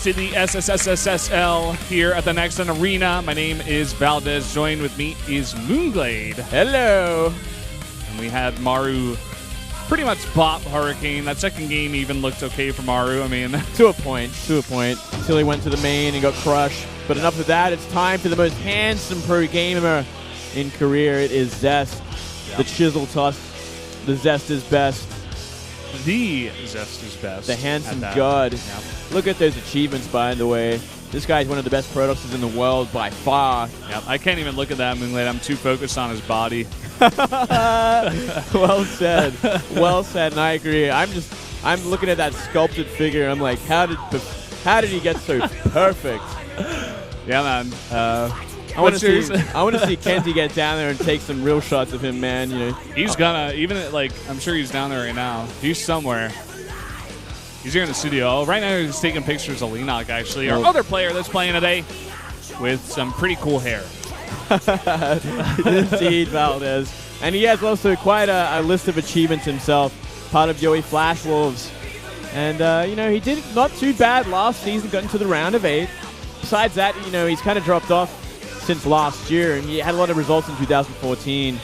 to the SSL here at the Next Gen Arena. My name is Valdez. Joined with me is Moonglade. Hello. And we had Maru pretty much bop Hurricane. That second game even looked okay for Maru. I mean, to a point. Until he went to the main and got crushed. But enough of that. It's time for the most handsome pro gamer in career. It is Zest. Yep. The chisel toss. The Zest is best. The Zest is best. The handsome god. Yep. Look at those achievements, by the way. This guy's one of the best products in the world by far. Yep. I can't even look at that, Moonglade. I'm too focused on his body. Well said. Well said, and I agree. I'm looking at that sculpted figure. I'm like, how did he get so perfect? Yeah, man. I want to see Kenzie get down there and take some real shots of him, man. You know, he's gonna I'm sure he's down there right now. He's somewhere. He's here in the studio. Right now he's taking pictures of Leenock, actually, our other player that's playing today with some pretty cool hair. Indeed, Valdez. And he has also quite a list of achievements himself, part of Yoey Flash Wolves. And, he did not too bad last season, got into the round of 8. Besides that, he's kind of dropped off since last year, and he had a lot of results in 2014.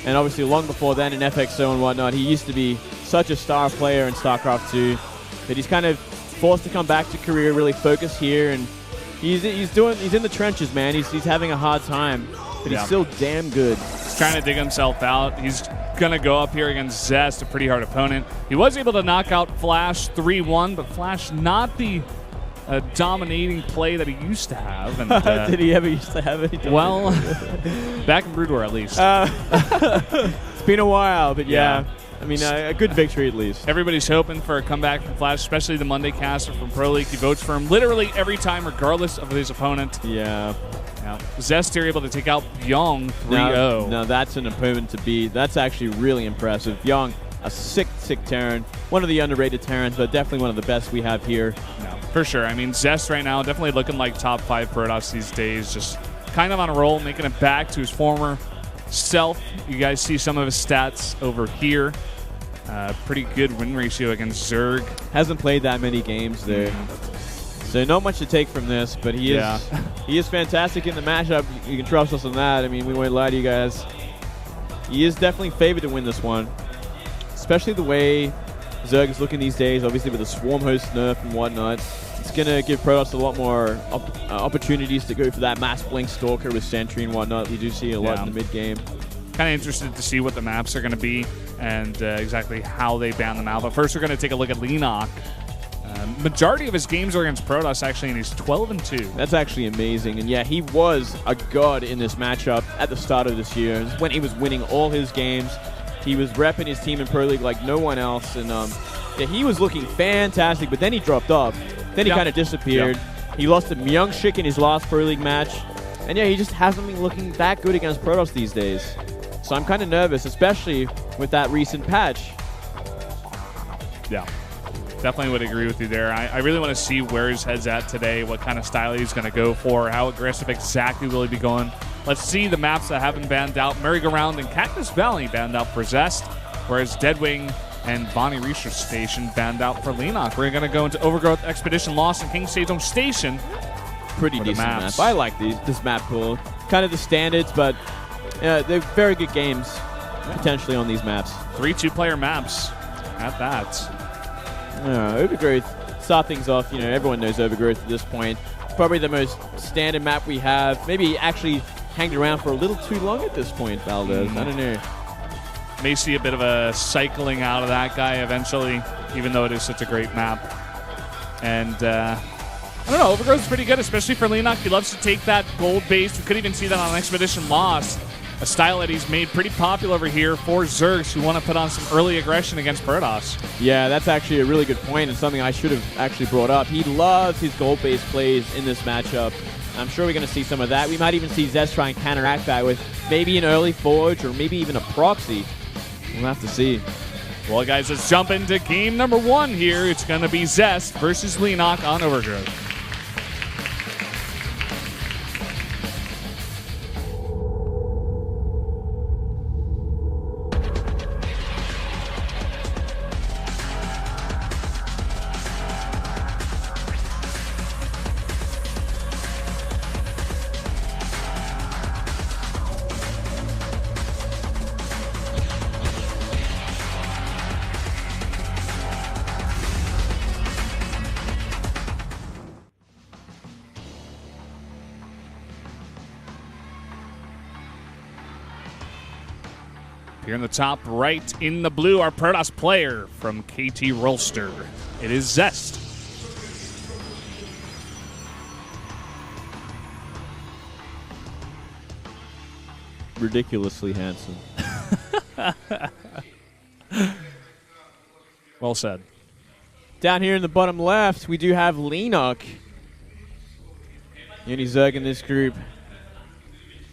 And obviously long before then in FXO and whatnot, he used to be such a star player in Starcraft 2. But he's kind of forced to come back to career, really focus here, and he's in the trenches, man. He's having a hard time, but he's still damn good. He's trying to dig himself out. He's gonna go up here against Zest, a pretty hard opponent. He was able to knock out Flash 3-1, but Flash not the dominating play that he used to have. And, did he ever used to have it? Well, back in Brood War at least. It's been a while, but yeah. I mean, a good victory at least. Everybody's hoping for a comeback from Flash, especially the Monday caster from Pro League. He votes for him literally every time, regardless of his opponent. Yeah. Zest here able to take out Byung 3-0. Now that's an opponent to beat. That's actually really impressive. Byung, a sick Terran. One of the underrated Terrans, but definitely one of the best we have here. No, for sure. I mean, Zest right now definitely looking like top 5 Protoss these days. Just kind of on a roll, making it back to his former self. You guys see some of his stats over here. Pretty good win ratio against Zerg. Hasn't played that many games there. So not much to take from this, but he is fantastic in the matchup. You can trust us on that. I mean, we won't lie to you guys. He is definitely favored to win this one, especially the way Zerg is looking these days, obviously with the Swarm Host nerf and whatnot. It's going to give Protoss a lot more opportunities to go for that Mass Blink Stalker with Sentry and whatnot. We do see a lot in the mid-game. Kind of interested to see what the maps are going to be and exactly how they ban them out. But first we're going to take a look at Leenock. Majority of his games are against Protoss, actually, and he's 12-2. That's actually amazing. And yeah, he was a god in this matchup at the start of this year. When he was winning all his games, he was repping his team in Pro League like no one else. And he was looking fantastic, but then he dropped off. Then he kind of disappeared. He lost to Myung-Shik in his last Pro League match. And yeah, he just hasn't been looking that good against Protoss these days. So I'm kind of nervous, especially with that recent patch. Yeah. Definitely would agree with you there. I really want to see where his head's at today, what kind of style he's going to go for, how aggressive exactly will he be going. Let's see the maps that have been banned out. Merry-Go-Round and Cactus Valley banned out for Zest, whereas Deadwing and Bonnie Research Station banned out for Leenock. We're going to go into Overgrowth, Expedition, Lost, and King Sejong Station. Pretty decent map. I like this map pool. Kind of the standards, but they're very good games potentially on these maps. 3 2-player maps at that. Overgrowth, start things off, everyone knows Overgrowth at this point. Probably the most standard map we have. Maybe actually hanged around for a little too long at this point, Valdez. I don't know. May see a bit of a cycling out of that guy eventually, even though it is such a great map. And I don't know, Overgrowth is pretty good, especially for Leenock. He loves to take that gold base. We could even see that on Expedition Lost. A style that he's made pretty popular over here for Zergs who want to put on some early aggression against Protoss. Yeah, that's actually a really good point and something I should have actually brought up. He loves his gold-based plays in this matchup. I'm sure we're going to see some of that. We might even see Zest try and counteract that with maybe an early Forge or maybe even a proxy. We'll have to see. Well, guys, let's jump into game number 1 here. It's going to be Zest versus Leenock on Overgrowth. Here in the top right, in the blue, our Protoss player from KT Rolster. It is Zest. Ridiculously handsome. Well said. Down here in the bottom left, we do have Leenock. Uni Zerg in this group.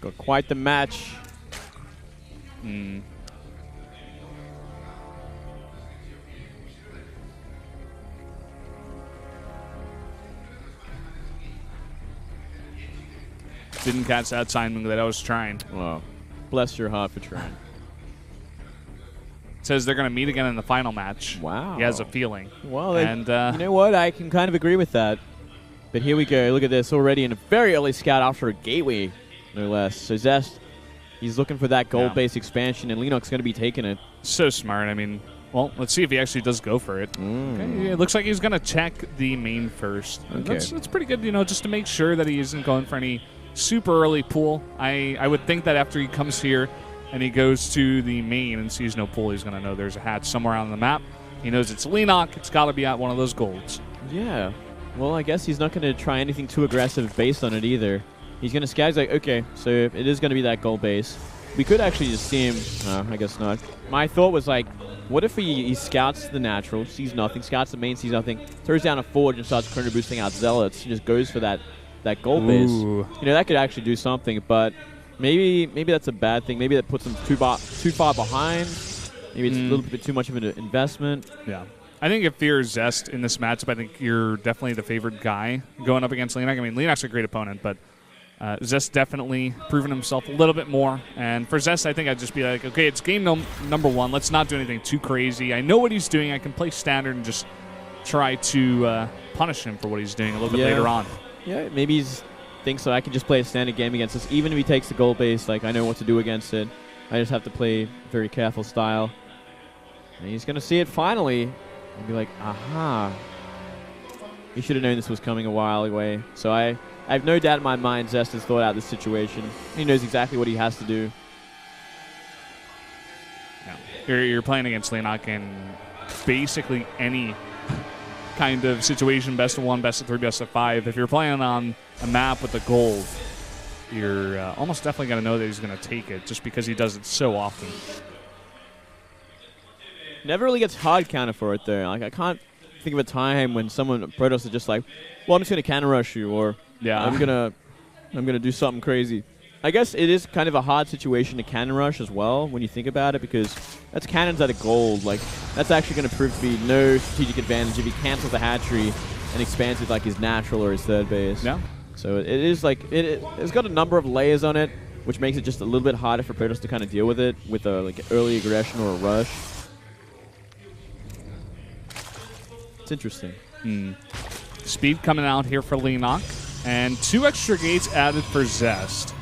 Got quite the match. Didn't catch that timing that I was trying. Wow. Bless your heart for trying. Says they're going to meet again in the final match. Wow. He has a feeling. Well, and you know what? I can kind of agree with that. But here we go. Look at this already in a very early scout after a gateway, no less. So Zest, he's looking for that gold-based expansion, and Leenock's going to be taking it. So smart. I mean, well, let's see if he actually does go for it. Okay, it looks like he's going to check the main first. Okay. That's pretty good, you know, just to make sure that he isn't going for any super early pool. I would think that after he comes here and he goes to the main and sees no pool, he's going to know there's a hatch somewhere on the map. He knows it's Leenock. It's got to be at one of those golds. Yeah. Well, I guess he's not going to try anything too aggressive based on it either. He's going to scout. He's like, okay, so it is going to be that gold base. We could actually just see him. No, I guess not. My thought was like, what if he scouts the natural, sees nothing, scouts the main, sees nothing, throws down a forge and starts chrono boosting out zealots, and just goes for that gold base. You know, that could actually do something, but maybe that's a bad thing. Maybe that puts him too far behind. Maybe it's a little bit too much of an investment. Yeah. I think if you're Zest in this matchup, I think you're definitely the favored guy going up against Leenock. I mean, Leenock's a great opponent, but Zest definitely proven himself a little bit more. And for Zest, I think I'd just be like, okay, it's game number one. Let's not do anything too crazy. I know what he's doing. I can play standard and just try to punish him for what he's doing a little bit later on. Yeah, maybe he thinks so. I can just play a standard game against this. Even if he takes the gold base, like I know what to do against it. I just have to play very careful style. And he's going to see it finally and be like, aha. He should have known this was coming a while away. So I have no doubt in my mind Zest has thought out this situation. He knows exactly what he has to do. Yeah. You're playing against Leenock in basically any kind of situation, best of 1, best of 3, best of 5. If you're playing on a map with the gold, you're almost definitely going to know that he's going to take it just because he does it so often. Never really gets hard counter for it though. Like I can't think of a time when someone Protoss is just like, well, I'm just going to counter rush you, or I'm gonna do something crazy. I guess it is kind of a hard situation to cannon rush as well when you think about it, because that's cannons at a gold. Like that's actually going to prove to be no strategic advantage if he cancels the hatchery and expands it like his natural or his third base. Yeah. So it is like it's got a number of layers on it, which makes it just a little bit harder for Protoss to kind of deal with it with a like early aggression or a rush. It's interesting. Speed coming out here for Leenock, and 2 extra gates added for Zest.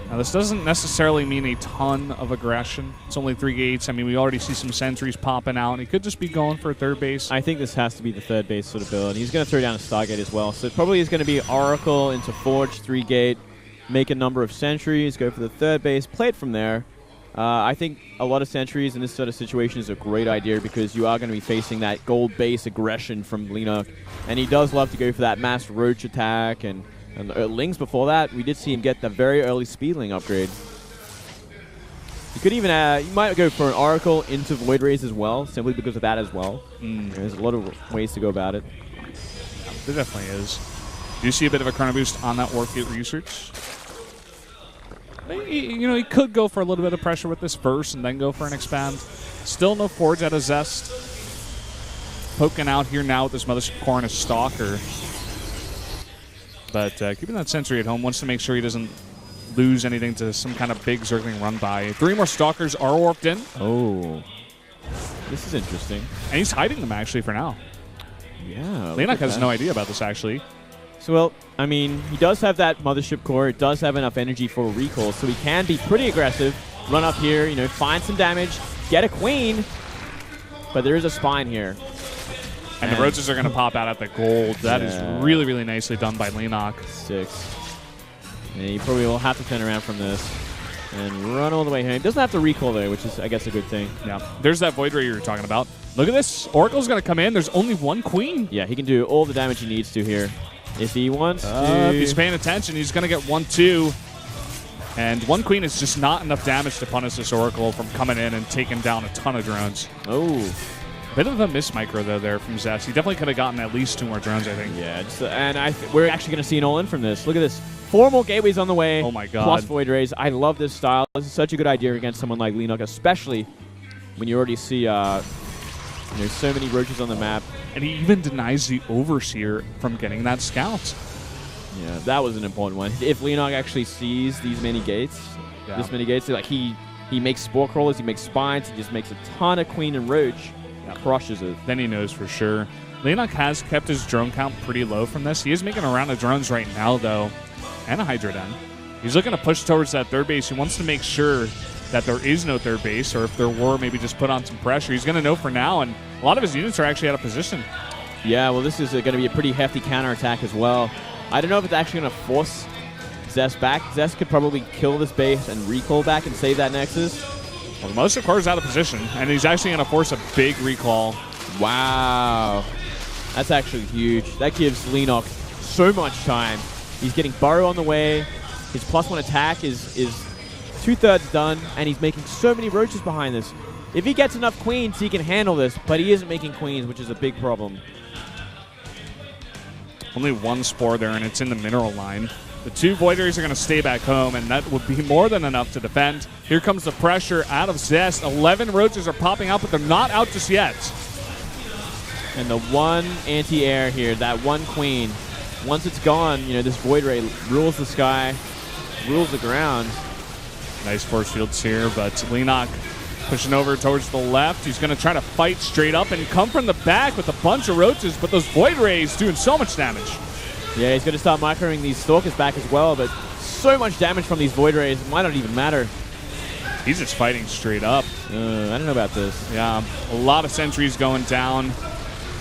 Now, this doesn't necessarily mean a ton of aggression. It's only 3 gates. I mean, we already see some sentries popping out, and he could just be going for a third base. I think this has to be the third base sort of build. He's going to throw down a Stargate as well. So it probably is going to be Oracle into Forge, 3 gate, make a number of sentries, go for the third base, play it from there. I think a lot of sentries in this sort of situation is a great idea because you are going to be facing that gold base aggression from Leenock. And he does love to go for that mass roach attack. And Lings before that, we did see him get the very early Speedling upgrade. You could even, you might go for an Oracle into Void Rays as well, simply because of that as well. There's a lot of ways to go about it. There definitely is. Do you see a bit of a chrono boost on that Warp Gate research? He could go for a little bit of pressure with this first and then go for an expand. Still no Forge out of Zest. Poking out here now with this Mothership Core and a Stalker. But keeping that Sentry at home, wants to make sure he doesn't lose anything to some kind of big circling run by. 3 more Stalkers are warped in. Oh. This is interesting. And he's hiding them actually for now. Yeah. Leenock has no idea about this actually. So, well, I mean, he does have that Mothership Core. It does have enough energy for a recall, so he can be pretty aggressive. Run up here, find some damage, get a Queen. But there is a Spine here. And the Roaches are going to pop out at the gold. That is really, really nicely done by Leenock. 6. And he probably will have to turn around from this. and run all the way home. Doesn't have to recall though, which is, I guess, a good thing. Yeah, there's that Void Ray you were talking about. Look at this. Oracle's going to come in. There's only one queen. Yeah, he can do all the damage he needs to here. If he wants to. If he's paying attention, he's going to get 1-2. And one queen is just not enough damage to punish this Oracle from coming in and taking down a ton of drones. Oh. Bit of a miss micro, though, there from Zest. He definitely could have gotten at least 2 more drones, I think. Yeah, and we're actually going to see an all-in from this. Look at this. 4 more gateways on the way. Oh, my God. Plus Void Rays. I love this style. This is such a good idea against someone like Leenock, especially when you already see there's so many roaches on the map. And he even denies the Overseer from getting that scout. Yeah, that was an important one. If Leenock actually sees these many gates, like he makes Spore Crawlers, he makes Spines, he just makes a ton of Queen and Roach, crushes it. Then he knows for sure. Leenock has kept his drone count pretty low from this. He is making a round of drones right now, though, and a Hydra Den. He's looking to push towards that third base. He wants to make sure that there is no third base, or if there were, maybe just put on some pressure. He's going to know for now, and a lot of his units are actually out of position. Yeah, well, this is going to be a pretty hefty counterattack as well. I don't know if it's actually going to force Zest back. Zest could probably kill this base and recall back and save that Nexus. Well, most of course out of position, and he's actually going to force a big recall. Wow. That's actually huge. That gives Leenock so much time. He's getting Burrow on the way. His +1 attack is 2/3 done, and he's making so many roaches behind this. If he gets enough queens, he can handle this, but he isn't making queens, which is a big problem. Only 1 Spore there, and it's in the mineral line. The 2 Void Rays are going to stay back home, and that would be more than enough to defend. Here comes the pressure out of Zest. 11 roaches are popping out, but they're not out just yet. And the 1 anti-air here, that 1 queen, once it's gone, this Void Ray rules the sky, rules the ground. Nice force fields here, but Leenock pushing over towards the left. He's going to try to fight straight up and come from the back with a bunch of roaches, but those Void Rays doing so much damage. Yeah, he's going to start microing these Stalkers back as well, but so much damage from these Void Rays, it might not even matter. He's just fighting straight up. I don't know about this. Yeah, a lot of sentries going down.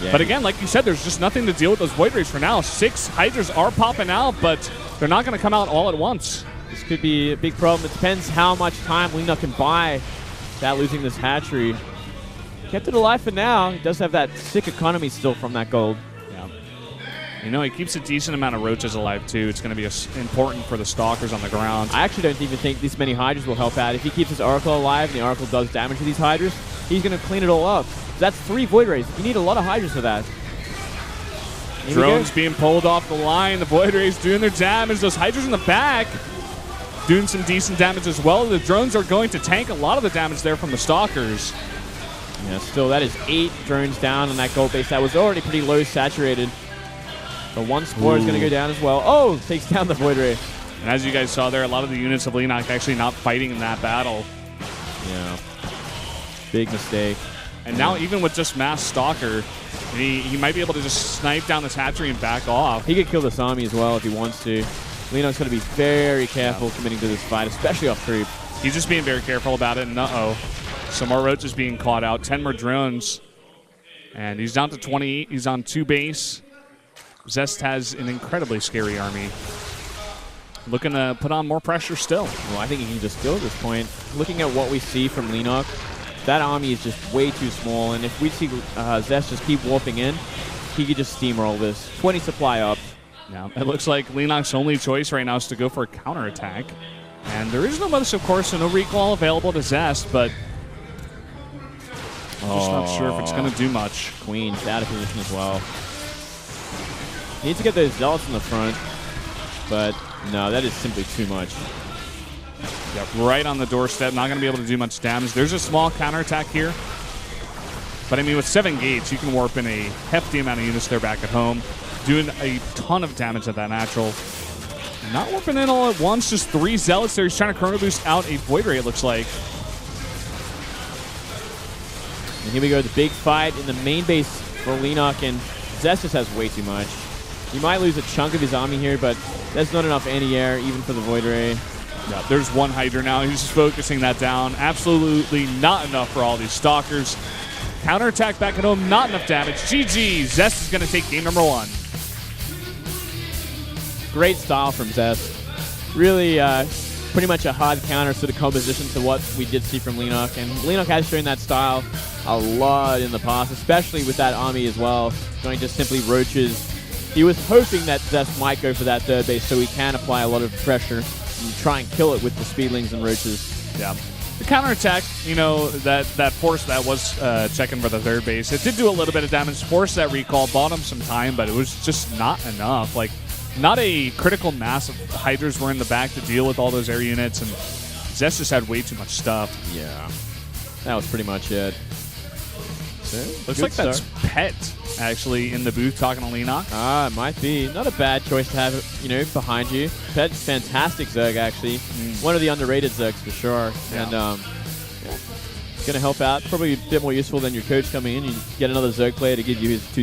Yeah. But again, like you said, there's just nothing to deal with those Void Rays for now. 6 Hydras are popping out, but they're not going to come out all at once. This could be a big problem. It depends how much time Leenock can buy without losing this hatchery. Kept it alive for now. He does have that sick economy still from that gold. Yeah. He keeps a decent amount of roaches alive, too. It's going to be important for the Stalkers on the ground. I actually don't even think this many Hydras will help out. If he keeps his Oracle alive and the Oracle does damage to these Hydras, he's going to clean it all up. That's 3 Void Rays. You need a lot of Hydras for that. Drones being pulled off the line. The Void Rays doing their damage. Those Hydras in the back doing some decent damage as well. The drones are going to tank a lot of the damage there from the Stalkers. Yeah, still, that is 8 drones down on that gold base. That was already pretty low saturated. The 1 Spore is going to go down as well. Oh, takes down the Void Ray. And as you guys saw there, a lot of the units of Leenock actually not fighting in that battle. Yeah. Big mistake. And now even with just Mass Stalker, he might be able to just snipe down this hatchery and back off. He could kill this army as well if he wants to. Leenock's going to be very careful committing to this fight, especially off creep. He's just being very careful about it, and some more roaches being caught out. 10 more drones. And he's down to 28. He's on 2 base. Zest has an incredibly scary army. Looking to put on more pressure still. Well, I think he can just go at this point. Looking at what we see from Leenock, that army is just way too small. And if we see Zest just keep warping in, he could just steamroll this. 20 supply up. Now, it looks like Leenock's only choice right now is to go for a counterattack. And there is no bonus, of course, so no recall available to Zest, but I'm just not sure if it's going to do much. Queen's out of position as well. Needs to get those Zealots in the front, but no, that is simply too much. Yeah, right on the doorstep, not going to be able to do much damage. There's a small counterattack here. But, I mean, with 7 gates, you can warp in a hefty amount of units there back at home, doing a ton of damage at that natural. Not warping in all at once, just 3 Zealots there. He's trying to Chrono Boost out a Void Ray, it looks like. And here we go, the big fight in the main base for Leenock, and Zest just has way too much. He might lose a chunk of his army here, but that's not enough anti-air, even for the Void Ray. Yeah, there's 1 Hydra now. He's just focusing that down. Absolutely not enough for all these Stalkers. Counterattack back at home, not enough damage. GG. Zest is going to take game number 1. Great style from Zest. Really pretty much a hard counter sort of composition to what we did see from Leenock. And Leenock has shown that style a lot in the past, especially with that army as well, going just simply roaches. He was hoping that Zest might go for that third base so he can apply a lot of pressure and try and kill it with the speedlings and roaches. Yeah. The counterattack, you know, that force that was checking for the third base, it did do a little bit of damage, forced that recall, bought him some time, but it was just not enough. Like, not a critical mass of Hydras were in the back to deal with all those air units, and Zest just had way too much stuff. Yeah. That was pretty much it. So, looks like that's Pet, actually, in the booth talking to Leenock. Ah, it might be. Not a bad choice to have, you know, behind you. Pet's fantastic Zerg, actually. One of the underrated Zergs for sure. Yeah. And, going to help out. Probably a bit more useful than your coach coming in. You get another Zerg player to give you his 2